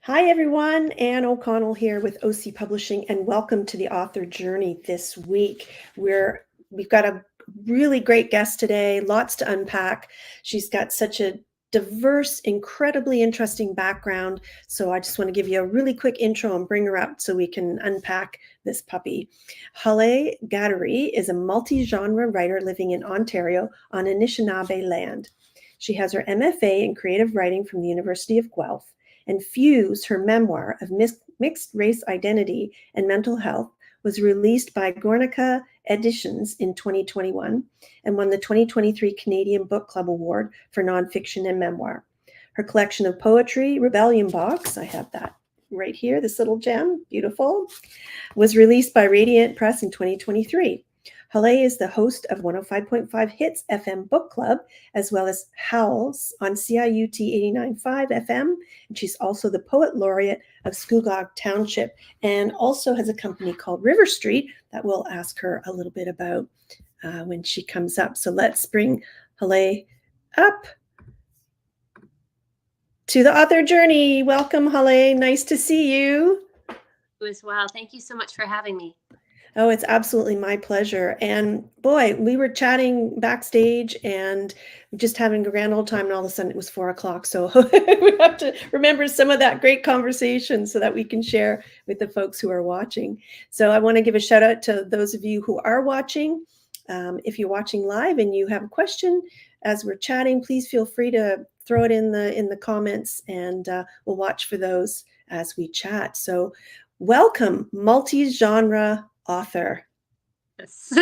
Hi, everyone. Anne O'Connell here with OC Publishing, and welcome to the author journey this week. We've got a really great guest today, lots to unpack. She's got such a diverse, incredibly interesting background. So I just want to give you a really quick intro and bring her up so we can unpack this puppy. Hollay Ghadery is a multi-genre writer living in Ontario on Anishinaabe land. She has her MFA in creative writing from the University of Guelph and Fuse, her memoir of mixed race identity and mental health, was released by Guernica Editions in 2021 and won the 2023 Canadian Book Club Award for Nonfiction and Memoir. Her collection of poetry, Rebellion Box, I have that right here, this little gem, beautiful, was released by Radiant Press in 2023. Hollay is the host of 105.5 Hits FM Book Club, as well as Howls on CIUT 89.5 FM. And she's also the poet laureate of Scugog Township and also has a company called River Street that we'll ask her a little bit about when she comes up. So let's bring Hollay up to the author journey. Welcome, Hollay. Nice to see you. You as well. Thank you so much for having me. Oh, it's absolutely my pleasure. And boy, we were chatting backstage and just having a grand old time, and all of a sudden it was 4 o'clock. So we have to remember some of that great conversation so that we can share with the folks who are watching. So I want to give a shout out to those of you who are watching. If you're watching live and you have a question as we're chatting, please feel free to throw it in the comments, and we'll watch for those as we chat. So welcome, multi-genre author. Yes.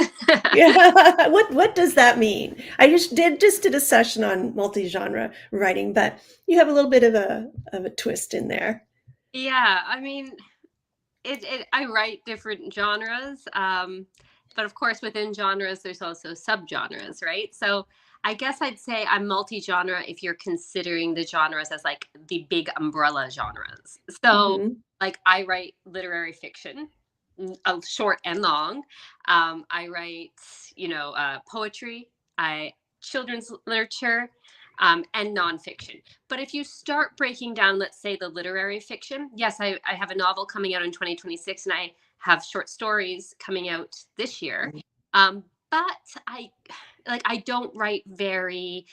Yeah. What does that mean? I just did a session on multi-genre writing, but you have a little bit of a twist in there. Yeah, I mean, I write different genres, but of course within genres there's also subgenres, right? So I guess I'd say I'm multi-genre if you're considering the genres as like the big umbrella genres. So like I write literary fiction, short and long. I write, poetry, children's literature, and nonfiction. But if you start breaking down, let's say the literary fiction, yes, I have a novel coming out in 2026, and I have short stories coming out this year. But I don't write very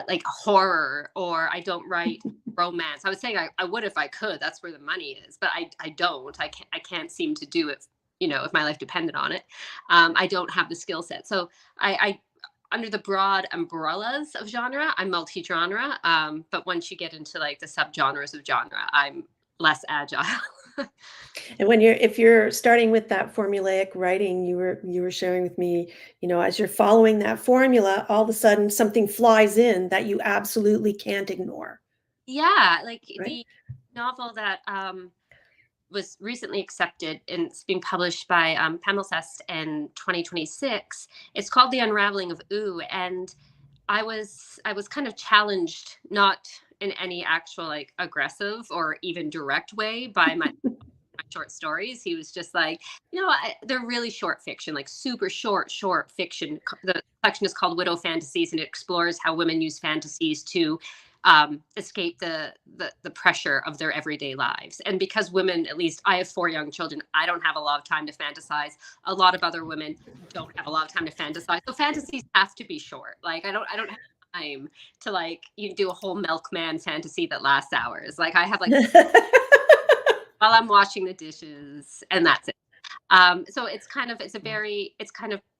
like horror, or I don't write romance. I would say I would if I could. That's where the money is, but I don't. I can't seem to do it. If my life depended on it, I don't have the skill set. So I under the broad umbrellas of genre, I'm multi-genre. But once you get into like the subgenres of genre, I'm less agile. And if you're starting with that formulaic writing, you were sharing with me, as you're following that formula, all of a sudden something flies in that you absolutely can't ignore. Yeah, like right? the novel that was recently accepted and it's being published by Pamelsest in 2026. It's called The Unraveling of Ooh, and I was kind of challenged, not in any actual like aggressive or even direct way, by my short stories. He was just like, they're really short fiction, like super short fiction. The collection is called Widow Fantasies, and it explores how women use fantasies to escape the pressure of their everyday lives. And because women, at least I have 4 young children, I don't have a lot of time to fantasize. A lot of other women don't have a lot of time to fantasize. So fantasies have to be short. Like I don't have time to like you do a whole milkman fantasy that lasts hours. Like I have like while I'm washing the dishes, and that's it. So it's kind of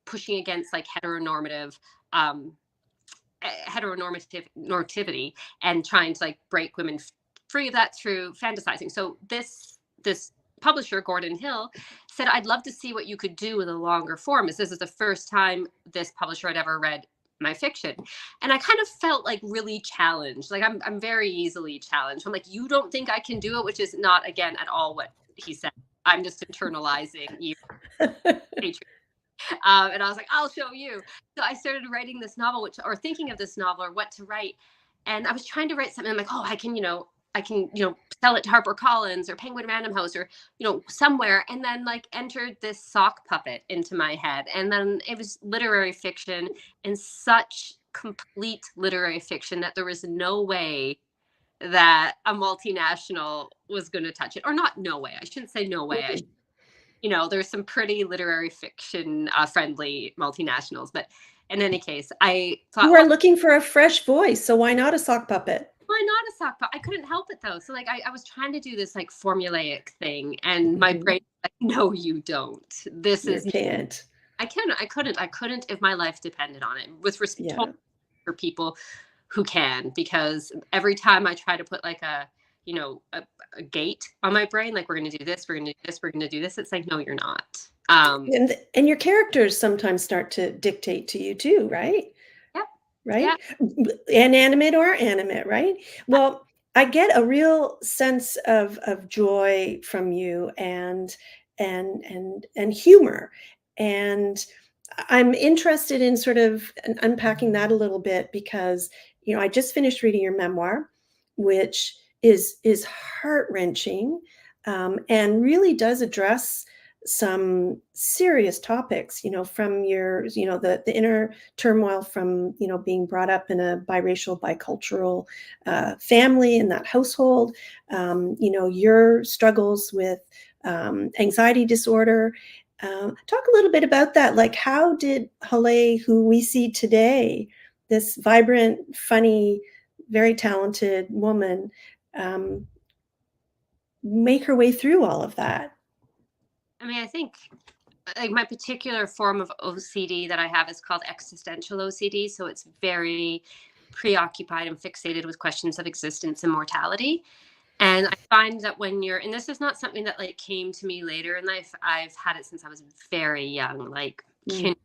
pushing against like heteronormativity and trying to like break women free of that through fantasizing. So this publisher, Gordon Hill, said, I'd love to see what you could do with a longer form, as this is the first time this publisher had ever read my fiction. And I kind of felt like really challenged. Like I'm very easily challenged. I'm like, you don't think I can do it, which is not, again, at all what he said. I'm just internalizing you. And I was like, I'll show you. So I started writing this novel, or thinking of this novel or what to write. And I was trying to write something. I'm like, I can sell it to HarperCollins or Penguin Random House or, somewhere. And then like entered this sock puppet into my head. And then it was literary fiction, and such complete literary fiction that there was no way that a multinational was going to touch it, or not. No way. I shouldn't say no way. Mhm. There's some pretty literary fiction friendly multinationals, but in any case, I thought, You well, are looking for a fresh voice, so why not a sock puppet? why not a sock puppet? I couldn't help it though. So like I was trying to do this like formulaic thing, and my Mhm. brain was like, no, you don't. This You is can't. I couldn't if my life depended on it. With respect Yeah. for people who can, because every time I try to put like a gate on my brain, like we're going to do this, we're going to do this, we're going to do this, it's like, no, you're not. And your characters sometimes start to dictate to you too, right? Yeah, Right? yeah. Inanimate or animate, right? Well, I get a real sense of joy from you and humor. And I'm interested in sort of unpacking that a little bit because, I just finished reading your memoir, which is heart-wrenching, and really does address some serious topics, from your, the inner turmoil from, being brought up in a biracial, bicultural family in that household, your struggles with anxiety disorder. Talk a little bit about that. Like, how did Hollay, who we see today, this vibrant, funny, very talented woman, um, make her way through all of that? I mean, I think like my particular form of OCD that I have is called existential OCD. So it's very preoccupied and fixated with questions of existence and mortality. And I find that when you're, and this is not something that like came to me later in life, I've had it since I was very young, like Mm,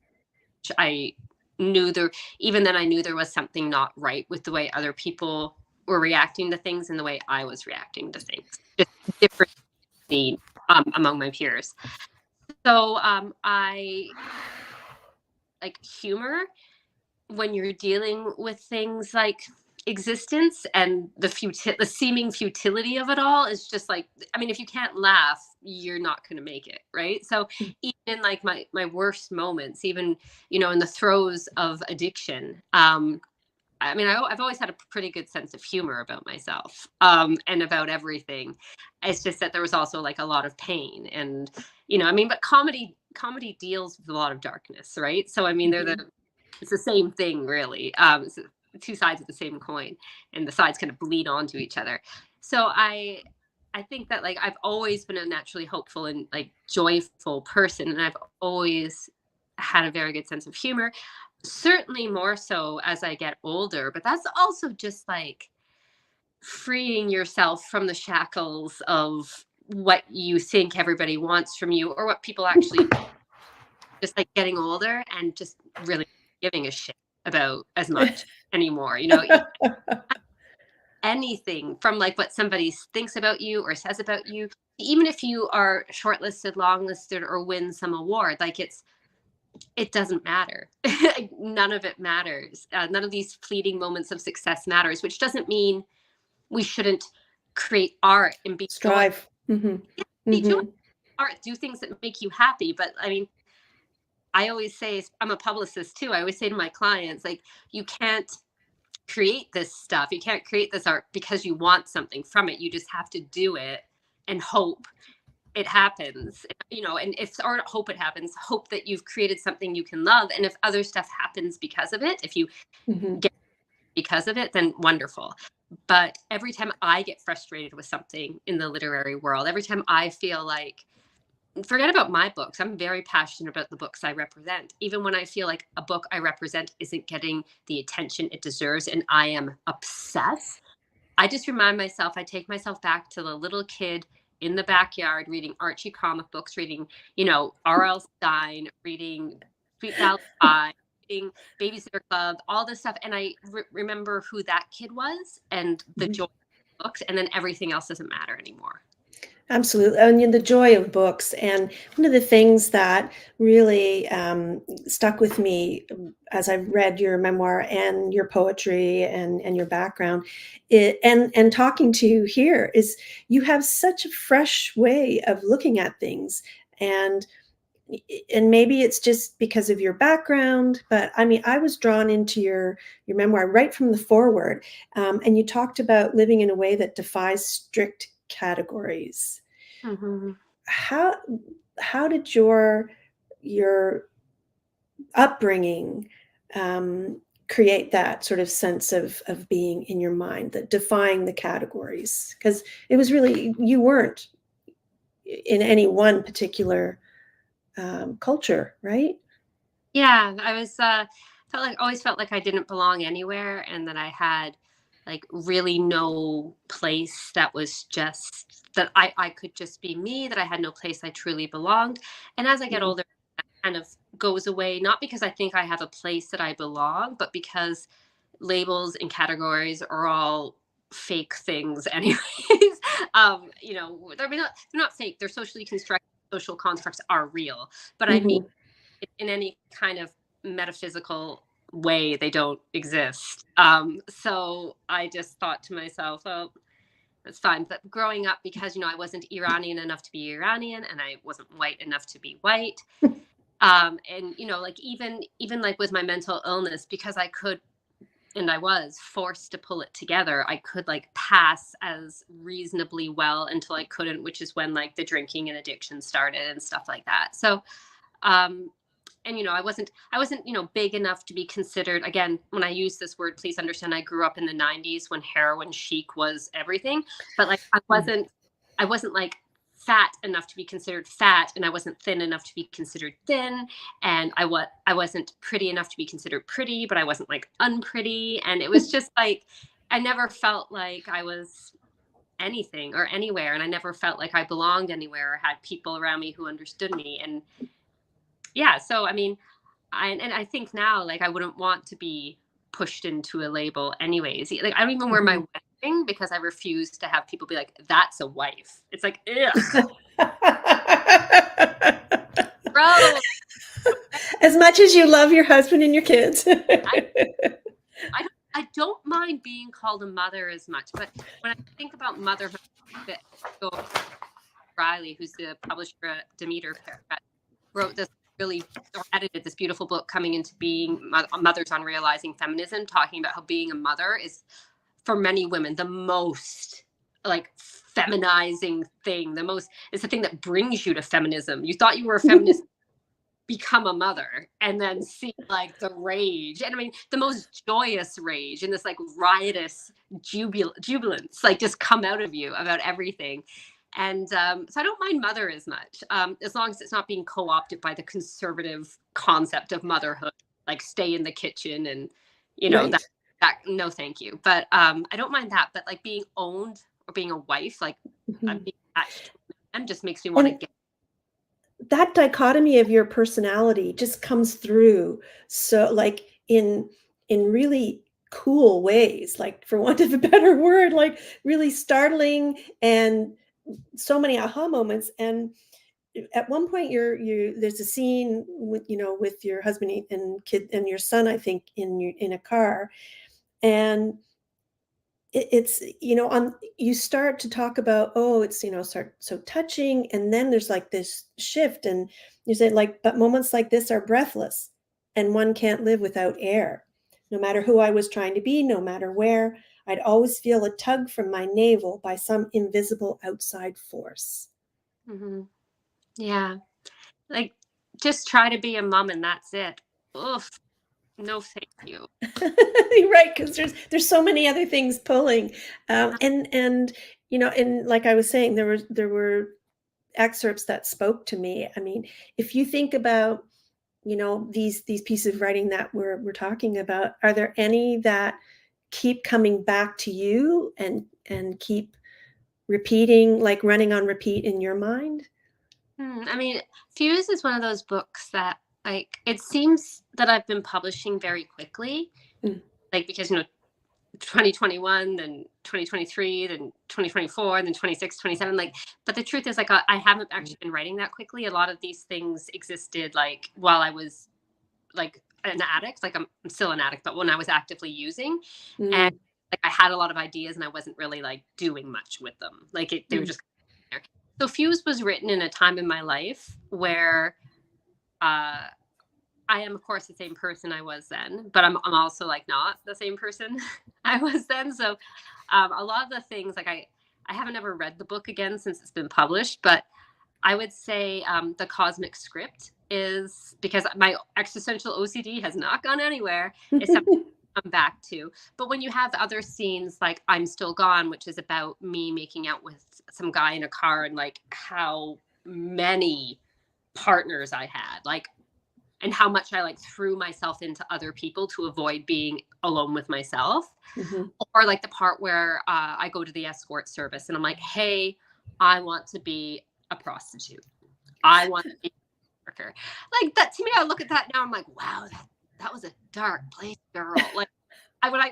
I knew there, even then I knew there was something not right with the way other people were reacting to things and the way I was reacting to things, just different among my peers. So I like humor when you're dealing with things like existence and the seeming futility of it all is just like, I mean, if you can't laugh, you're not going to make it, right? So mm, even in like my worst moments, even in the throes of addiction, I mean, I've always had a pretty good sense of humor about myself, and about everything. It's just that there was also like a lot of pain, and I mean, but comedy deals with a lot of darkness, right? So I mean, mhm. it's the same thing, really. It's two sides of the same coin, and the sides kind of bleed onto each other. So I think that like I've always been a naturally hopeful and like joyful person, and I've always had a very good sense of humor. Certainly more so as I get older, but that's also just like freeing yourself from the shackles of what you think everybody wants from you or what people actually, just like getting older and just really giving a shit about as much anymore. Anything from like what somebody thinks about you or says about you, even if you are shortlisted, longlisted, or win some award, like it doesn't matter. None of it matters. None of these fleeting moments of success matters, which doesn't mean we shouldn't create art and be joy. Strive. Mhm. Be joy. Mhm. Art, do things that make you happy. But I mean, I always say, I'm a publicist too. I always say to my clients, like, you can't create this stuff. You can't create this art because you want something from it. You just have to do it and hope it happens. And if art, hope it happens, hope that you've created something you can love. And if other stuff happens because of it, if you Mhm. get because of it, then wonderful. But every time I get frustrated with something in the literary world, every time I feel like, forget about my books, I'm very passionate about the books I represent. Even when I feel like a book I represent isn't getting the attention it deserves and I am obsessed, I just remind myself, I take myself back to the little kid in the backyard reading Archie comic books, reading, R.L. Stein, reading Sweet Valley High, reading Babysitter Club, all this stuff. And I remember who that kid was and the Mhm. joy of books. And then everything else doesn't matter anymore. Absolutely. And the joy of books. And one of the things that really stuck with me as I read your memoir and your poetry and your background, and talking to you here, is you have such a fresh way of looking at things. And and maybe it's just because of your background, but I mean, I was drawn into your memoir right from the foreword, and you talked about living in a way that defies strict categories. Mm-hmm. How how did your upbringing create that sort of sense of being in your mind, that defying the categories? Because it was really, you weren't in any one particular culture, right? Yeah, I was always felt like I didn't belong anywhere, and that I had like really no place that was just that I could just be me, that I had no place I truly belonged. And as I get Mhm. older, that kind of goes away, not because I think I have a place that I belong, but because labels and categories are all fake things anyways. I mean, they're not fake, they're socially constructed. Social constructs are real, but I mean, Mhm. in any kind of metaphysical way, they don't exist. So I just thought to myself, oh, that's fine. But growing up, because I wasn't Iranian enough to be Iranian, and I wasn't white enough to be white, and like even like with my mental illness, because I could, and I was forced to pull it together, I could like pass as reasonably well until I couldn't, which is when like the drinking and addiction started and stuff like that. So um and I wasn't big enough to be considered. Again, when I use this word, please understand, I grew up in the 90s when heroin chic was everything. But like I wasn't like fat enough to be considered fat, and I wasn't thin enough to be considered thin, and I wasn't pretty enough to be considered pretty, but I wasn't like unpretty. And it was just like I never felt like I was anything or anywhere, and I never felt like I belonged anywhere or had people around me who understood me. And yeah, so I mean, I think now, like, I wouldn't want to be pushed into a label anyways. Like, I don't even wear my Mhm. wedding ring because I refuse to have people be like, "That's a wife." It's like, ugh, bro. As much as you love your husband and your kids. I, I don't mind being called a mother as much, but when I think about motherhood, that go Riley, who's the publisher at Demeter, wrote this really, or edited this beautiful book, Coming into Being, Mothers on Realizing Feminism, talking about how being a mother is, for many women, the most like feminizing thing. It's the thing that brings you to feminism. You thought you were a feminist, become a mother, and then see like the rage, and I mean the most joyous rage, and this like riotous jubilance like just come out of you about everything. And so I don't mind mother as much, as long as it's not being co-opted by the conservative concept of motherhood, like stay in the kitchen and that Right. no thank you. But I don't mind that, but like being owned or being a wife, like Mhm. being attached to a man, just makes me want to And get. that dichotomy of your personality just comes through, so like in really cool ways, like for want of a better word, like really startling, and so many aha moments. And at one point you there's a scene with with your husband and kid and your son, I think, in a car, and it's on, you start to talk about, oh, it's start so touching, and then there's like this shift, and you say, like, but moments like this are breathless, and one can't live without air. No matter who I was trying to be, no matter where, I'd always feel a tug from my navel by some invisible outside force. Mhm. Yeah. Like, just try to be a mom and that's it. Oof, no thank you. Right, because there's so many other things pulling, and and like I was saying, there were excerpts that spoke to me. I mean, if you think about these pieces of writing that we're talking about, are there any that keep coming back to you and keep repeating, like running on repeat in your mind? I mean, Fuse is one of those books that, like, it seems that I've been publishing very quickly, Mm, like, because, 2021, then 2023, then 2024, and then 26, 27. Like, but the truth is, like, I haven't actually been writing that quickly. A lot of these things existed, like, while I was, like, an addict. Like, I'm still an addict, but when I was actively using. And mm, like I had a lot of ideas and I wasn't really like doing much with them. Like they were mm, just there. So Fuse was written in a time in my life where I am, of course, the same person I was then, but I'm also like not the same person I was then. So a lot of the things, like I haven't ever read the book again since it's been published, but I would say the cosmic script is, because my existential OCD has not gone anywhere. It's something to come back to. But when you have other scenes like I'm Still Gone, which is about me making out with some guy in a car and like how many partners I had, like, and how much I like threw myself into other people to avoid being alone with myself. Mhm. Or like the part where I go to the escort service and I'm like, hey, I want to be a prostitute. I want to be a worker. Like that to me, I look at that now, I'm like, wow, that was a dark place, girl. Like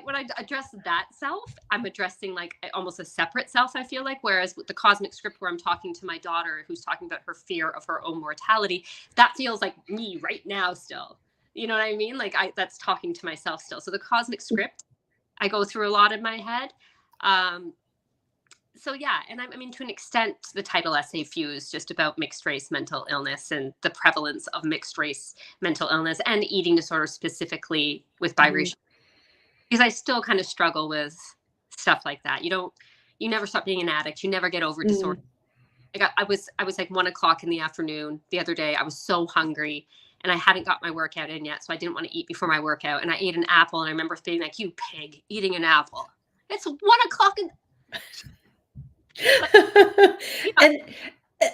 when I address that self, I'm addressing like almost a separate self, I feel like. Whereas with the cosmic script where I'm talking to my daughter who's talking about her fear of her own mortality, that feels like me right now still. You know what I mean? Like that's talking to myself still. So the cosmic script, I go through a lot in my head. Um, so yeah, and I mean, to an extent, the title essay Fuse, just about mixed race mental illness and the prevalence of mixed race mental illness and eating disorder specifically with Mhm. biracial, because I still kind of struggle with stuff like that. You never stop being an addict. You never get over disorder. Mm. Like I was like 1 o'clock in the afternoon the other day. I was so hungry and I hadn't got my workout in yet. So I didn't want to eat before my workout. And I ate an apple and I remember being like, you pig, eating an apple. It's 1 o'clock in, like, you know,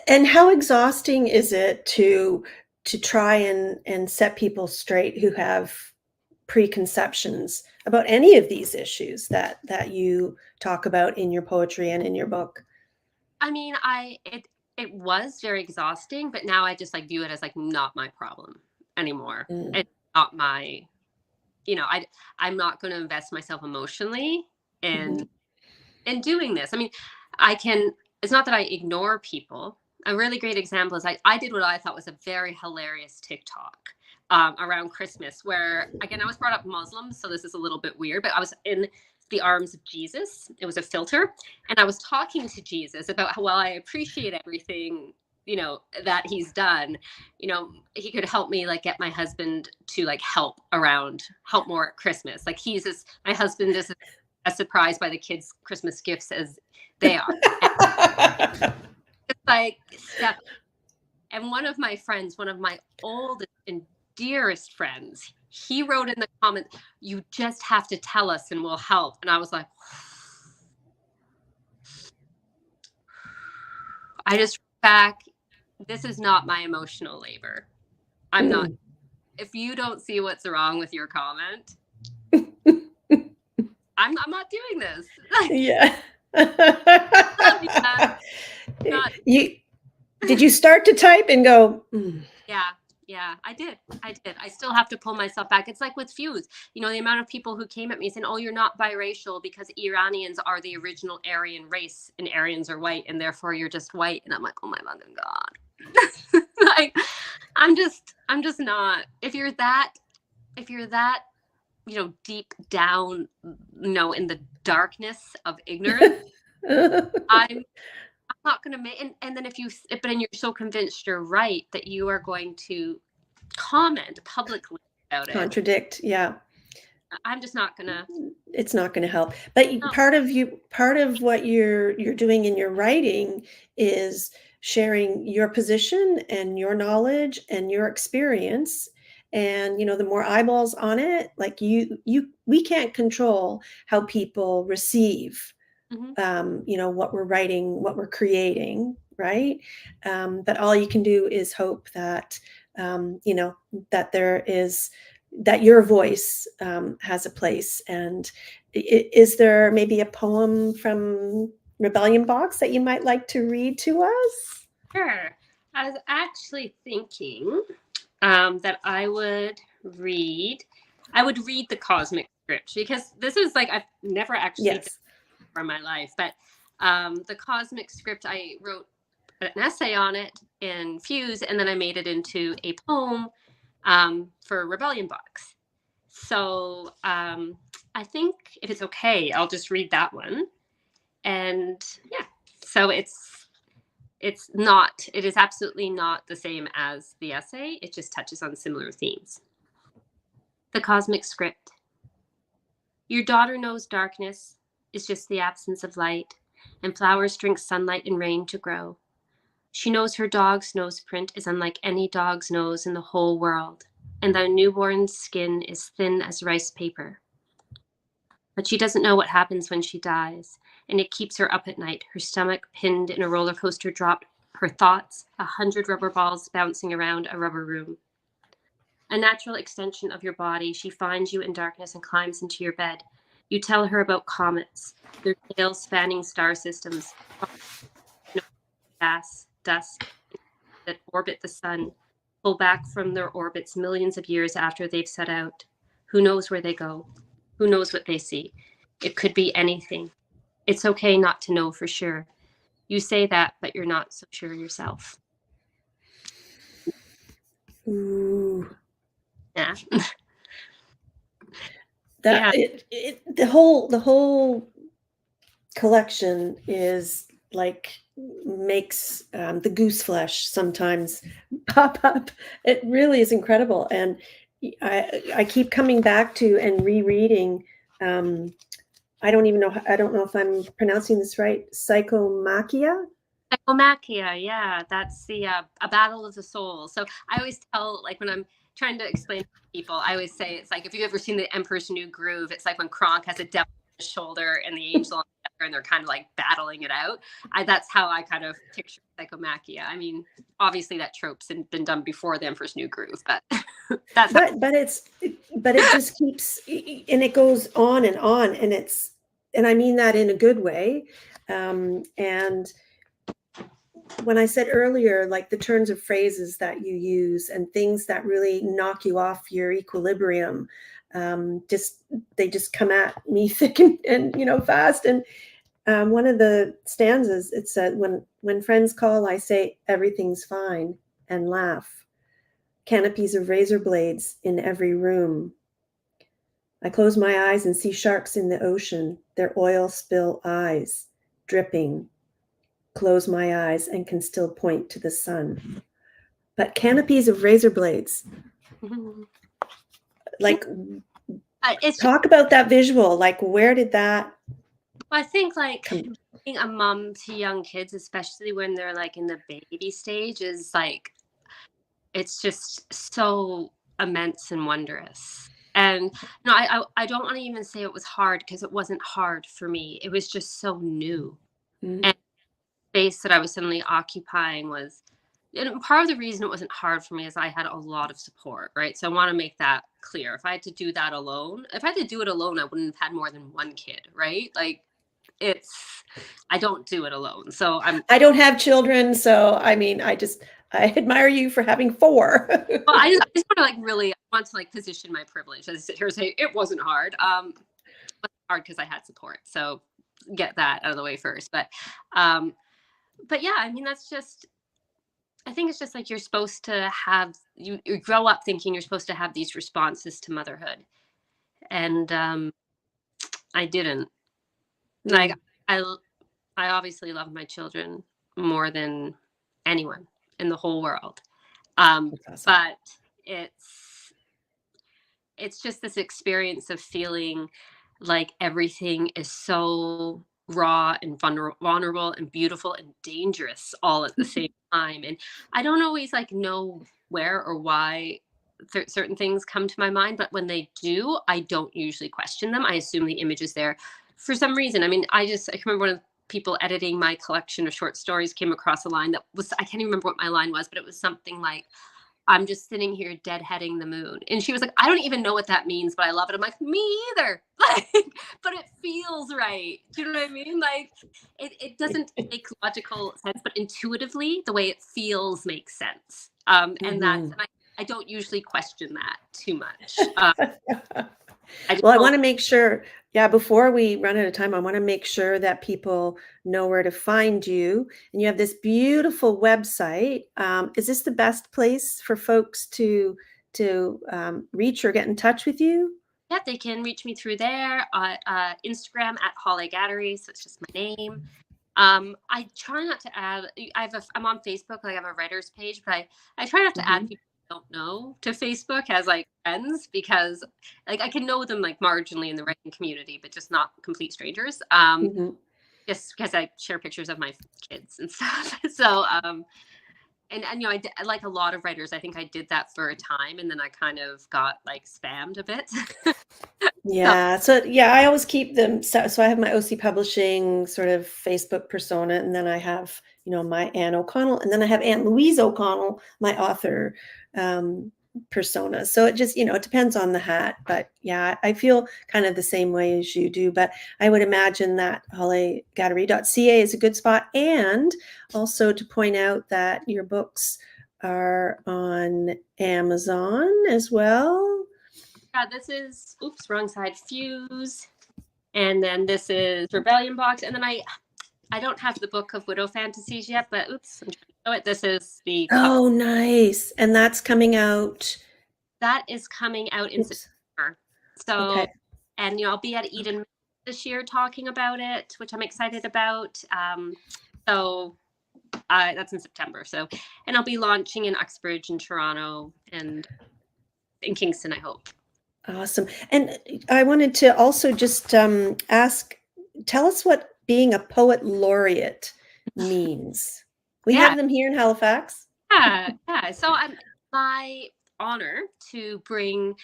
And how exhausting is it to try and set people straight who have preconceptions about any of these issues that you talk about in your poetry and in your book? I mean, it was very exhausting, but now I just like view it as like not my problem anymore. Mm. It's not my, I'm not going to invest myself emotionally in Mhm. doing this. I mean, I can, it's not that I ignore people. A really great example is I did what I thought was a very hilarious TikTok around Christmas, where again, I was brought up Muslim, so this is a little bit weird, but I was in the arms of Jesus. It was a filter. And I was talking to Jesus about how well I appreciate everything, that he's done. He could help me like get my husband to like help more at Christmas. Like my husband is as surprised by the kids' Christmas gifts as they are. And it's like step. And one of my friends, one of my oldest and dearest friends, he wrote in the comments, "You just have to tell us and we'll help." And I was like, I just wrote back, this is not my emotional labor. I'm not. Mm. If you don't see what's wrong with your comment, I'm not doing this. Like, Yeah. love you, man. Not. You did you start to type and go, "Mm." Yeah, yeah, I did. I did. I still have to pull myself back. It's like with Fuse, the amount of people who came at me saying, "Oh, you're not biracial because Iranians are the original Aryan race and Aryans are white and therefore you're just white." And I'm like, "Oh my fucking God." Like I'm just not. If you're that, deep down, in the darkness of ignorance, I'm not going to make, and then but then you're so convinced you're right that you are going to comment publicly about it. Contradict, yeah. I'm just not going to. It's not gonna help. But No. part of what you're doing in your writing is sharing your position and your knowledge and your experience, and, the more eyeballs on it, like, we can't control how people receive, Mhm. what we're writing, what we're creating, right? But all you can do is hope that, that there is that your voice has a place. And is there maybe a poem from Rebellion Box that you might like to read to us? Sure. I was actually thinking that read. I would read the cosmic script because this is like I've never actually done Yes. for my life, but the cosmic script, I wrote an essay on it in Fuse, and then I made it into a poem for Rebellion Box. So I think if it's okay, I'll just read that one. And yeah, so it's it is absolutely not the same as the essay. It just touches on similar themes. The cosmic script. Your daughter knows darkness is just the absence of light, and flowers drink sunlight and rain to grow. She knows her dog's nose print is unlike any dog's nose in the whole world, and the newborn's skin is thin as rice paper. But she doesn't know what happens when she dies, and it keeps her up at night, her stomach pinned in a roller coaster drop, her thoughts, 100 rubber balls bouncing around a rubber room. A natural extension of your body, she finds you in darkness and climbs into your bed. You tell her about comets, their tails spanning star systems, gas, dust that orbit the sun, pull back from their orbits millions of years after they've set out. Who knows where they go? Who knows what they see? It could be anything. It's okay not to know for sure. You say that, but you're not so sure yourself. Ooh. Yeah. That the whole collection is like makes the goose flesh sometimes pop up. It really is incredible, and I keep coming back to and rereading. I don't know if I'm pronouncing this right. Psychomachia. Psychomachia, yeah, that's the a battle of the soul. So I always tell, like, when I'm trying to explain to people, I always say it's like, if you've ever seen The Emperor's New Groove, it's like when Kronk has a devil on his shoulder and the angel on the other, and they're kind of like battling it out. That's how I kind of picture Psychomachia. I mean, obviously that trope's been done before The Emperor's New Groove, but that's but it just keeps, and it goes on, and I mean that in a good way. And when I said earlier, like the turns of phrases that you use and things that really knock you off your equilibrium, they just come at me thick and fast. And one of the stanzas, it said, when friends call, I say everything's fine and laugh. Canopies of razor blades in every room. I close my eyes and see sharks in the ocean, their oil spill eyes dripping. Close my eyes and can still point to the sun. But canopies of razor blades, like, talk about that visual. Like, where did that? I think, like, being a mom to young kids, especially when they're like in the baby stage, is like, it's just so immense and wondrous. And no, I don't want to even say it was hard, because it wasn't hard for me. It was just so new. Mm-hmm. And the space that I was suddenly occupying was, and part of the reason it wasn't hard for me is I had a lot of support, right? So I want to make that clear. If I had to do it alone, I wouldn't have had more than one kid, right? Like, I don't do it alone. So I don't have children, so I mean, I admire you for having 4. Well, I just want to position my privilege as I sit here and say it wasn't hard. It wasn't hard because I had support. So get that out of the way first. But yeah, I mean, I think it's just like, you're supposed to have, you grow up thinking you're supposed to have these responses to motherhood. And I didn't. Like, I obviously love my children more than anyone in the whole world. Awesome. But it's just this experience of feeling like everything is so raw and vulnerable and beautiful and dangerous all at the same time. And I don't always know where or why certain things come to my mind, but when they do, I don't usually question them. I assume the image is there for some reason. I mean, I can remember one of the people editing my collection of short stories came across a line that was, I can't even remember what my line was, but it was something like, I'm just sitting here deadheading the moon. And she was like, I don't even know what that means, but I love it. I'm like, me either. But it feels right. Do you know what I mean? Like, it doesn't make logical sense, but intuitively, the way it feels makes sense. And I don't usually question that too much. I want to make sure, before we run out of time, I want to make sure that people know where to find you. And you have this beautiful website. Is this the best place for folks to reach or get in touch with you? Yeah, they can reach me through there, Instagram at Hollay Ghadery. So it's just my name. I try not to add. I'm on Facebook. Like I have a writers page, but I try not to add Hmm. people I don't know to Facebook as like friends because like I can know them like marginally in the writing community, but just not complete strangers. Hmm. Just because I share pictures of my kids and stuff. So and you know like a lot of writers, I think I did that for a time, and then I kind of got like spammed a bit. So Yeah. So yeah, I always keep them. So I have my OC Publishing sort of Facebook persona, and then I have, my Anne O'Connell, and then I have Aunt Louise O'Connell, my author um, persona. So it just, it depends on the hat. But yeah, I feel kind of the same way as you do. But I would imagine that hollayghadery.ca is a good spot. And also to point out that your books are on Amazon as well. yeah, this is wrong side, Fuse, and then this is Rebellion Box, and then I don't have the book of Widow Fantasies yet, but I'm trying to show it. This is the cover. Oh, nice. And that's coming out. That is coming out in Oops. September. So, Okay. and I'll be at Eden this year talking about it, which I'm excited about. So that's in September. So, and I'll be launching in Uxbridge and Toronto and in Kingston, I hope. Awesome. And I wanted to also just ask, tell us what being a poet laureate means. We Yeah, have them here in Halifax. yeah. So I'm my honor to bring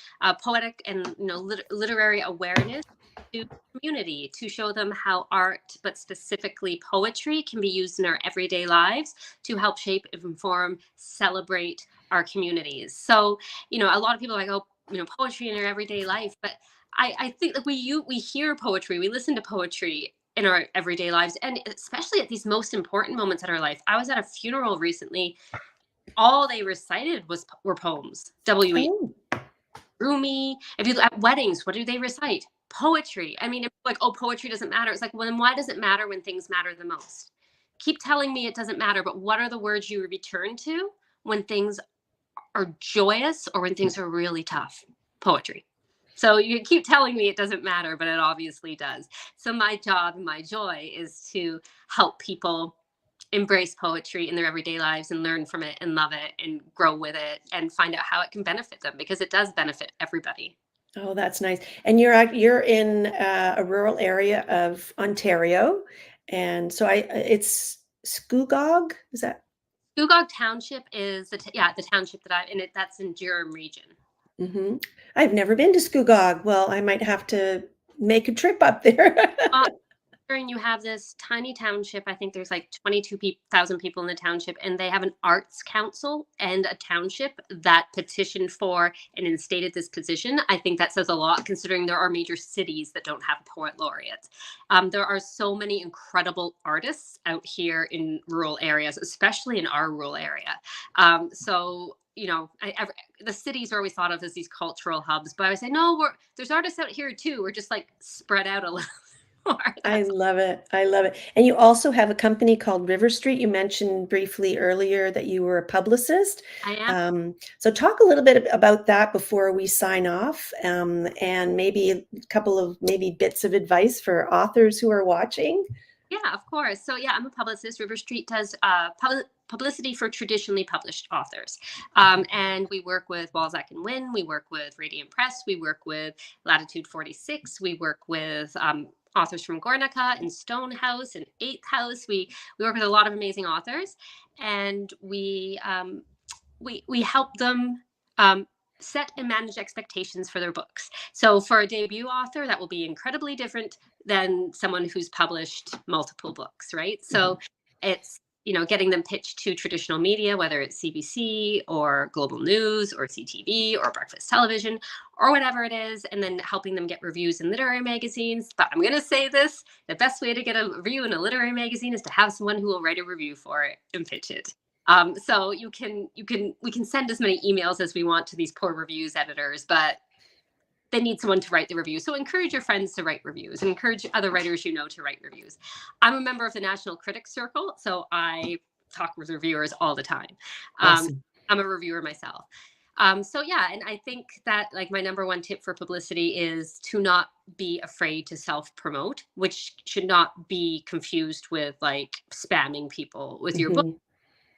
poetic and literary awareness to the community, to show them how art, but specifically poetry, can be used in our everyday lives to help shape, inform, celebrate our communities. So a lot of people are like, oh, poetry in our everyday life, but I think that we hear poetry, we listen to poetry in our everyday lives, and especially at these most important moments in our life. I was at a funeral recently. All they recited were poems. W.E. Oh, Rumi. If you at weddings, what do they recite? Poetry. I mean, it's like, oh, poetry doesn't matter. It's like, well, then why does it matter when things matter the most? Keep telling me it doesn't matter, but what are the words you return to when things are joyous or when things are really tough? Poetry. So you keep telling me it doesn't matter, but it obviously does. So my job and my joy is to help people embrace poetry in their everyday lives and learn from it and love it and grow with it and find out how it can benefit them, because it does benefit everybody. oh, that's nice. And you're in a rural area of Ontario, and so it's Scugog. Is that? Scugog Township is the township that I'm in. That's in Durham region. Hmm. I've never been to Scugog. Well, I might have to make a trip up there. Uh, You have this tiny township. I think there's like 22,000 people in the township, and they have an arts council and a township that petitioned for and instated this position. I think that says a lot, considering there are major cities that don't have a poet laureate. There are so many incredible artists out here in rural areas, especially in our rural area. So the cities are always thought of as these cultural hubs, but I would say no, there's artists out here too. We're just like spread out a little more. I love it. I love it. And you also have a company called River Street. You mentioned briefly earlier that you were a publicist. I am. So talk a little bit about that before we sign off, and maybe a couple of maybe bits of advice for authors who are watching. Yeah, of course. So yeah, I'm a publicist. River Street does publicity for traditionally published authors. And we work with Walzac and Wynne. We work with Radiant Press. We work with Latitude 46. We work with authors from Gornica and Stonehouse and Eighth House. We work with a lot of amazing authors, and we help them set and manage expectations for their books. So for a debut author, that will be incredibly different than someone who's published multiple books, right? So it's getting them pitched to traditional media, whether it's CBC or Global News or CTV or Breakfast Television or whatever it is, and then helping them get reviews in literary magazines. But I'm going to say this, the best way to get a review in a literary magazine is to have someone who will write a review for it and pitch it. So we can send as many emails as we want to these poor reviews editors, but they need someone to write the review. So encourage your friends to write reviews and encourage other writers to write reviews. I'm a member of the National Critics Circle, so I talk with reviewers all the time. Awesome. I'm a reviewer myself. So yeah, and I think that like my number one tip for publicity is to not be afraid to self promote, which should not be confused with like spamming people with your book, Mhm.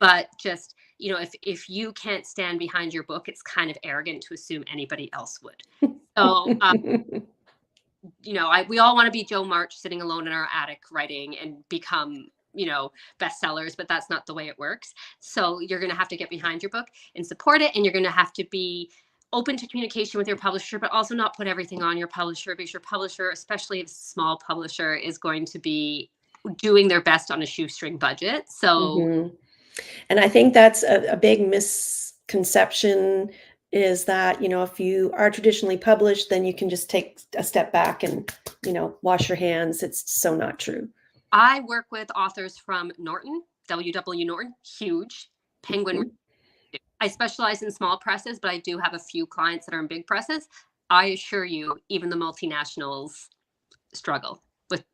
but just, if you can't stand behind your book, it's kind of arrogant to assume anybody else would. So, we all want to be Joe March sitting alone in our attic writing and become, bestsellers, but that's not the way it works. So you're going to have to get behind your book and support it. And you're going to have to be open to communication with your publisher, but also not put everything on your publisher, because your publisher, especially if it's a small publisher, is going to be doing their best on a shoestring budget. So Mhm. And I think that's a big misconception, is that, if you are traditionally published, then you can just take a step back and, wash your hands. It's so not true. I work with authors from Norton, WW Norton, huge, Penguin. Mhm. I specialize in small presses, but I do have a few clients that are in big presses. I assure you, even the multinationals struggle with,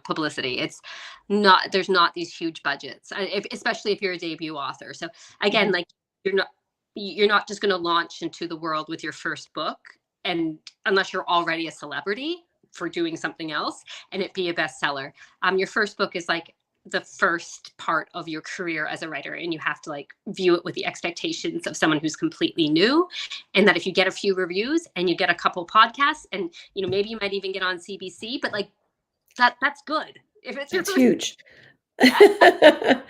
publicity. It's not, there's not these huge budgets, especially if you're a debut author. So again, Mhm. like you're not, you're not just going to launch into the world with your first book, and unless you're already a celebrity for doing something else and it be a bestseller. Your first book is like the first part of your career as a writer, and you have to like view it with the expectations of someone who's completely new, and that if you get a few reviews and you get a couple podcasts, and maybe you might even get on CBC, but like that's good if it's your That's first. huge. Yeah.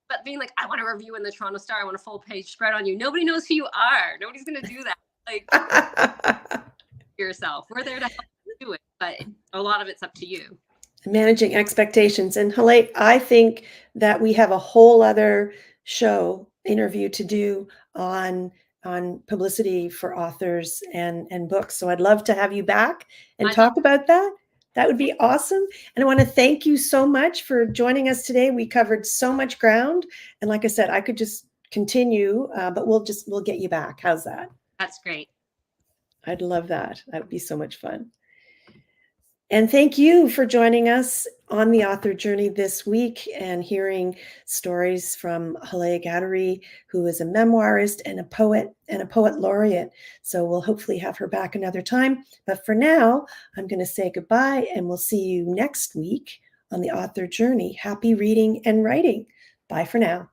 But being like, I want a review in the Toronto Star, I want a full page spread on you, nobody knows who you are, nobody's going to do that. Like, yourself, we're there to help you do it, but a lot of it's up to you. Managing expectations. And Hollay, I think that we have a whole other show interview to do on publicity for authors and books. So I'd love to have you back and I love talk about that. That would be awesome. And I want to thank you so much for joining us today. We covered so much ground. And like I said, I could just continue, but we'll get you back. How's that? That's great. I'd love that. That would be so much fun. And thank you for joining us on the author journey this week and hearing stories from Hollay Ghadery, who is a memoirist and a poet laureate. So we'll hopefully have her back another time. But for now, I'm going to say goodbye, and we'll see you next week on the author journey. Happy reading and writing. Bye for now.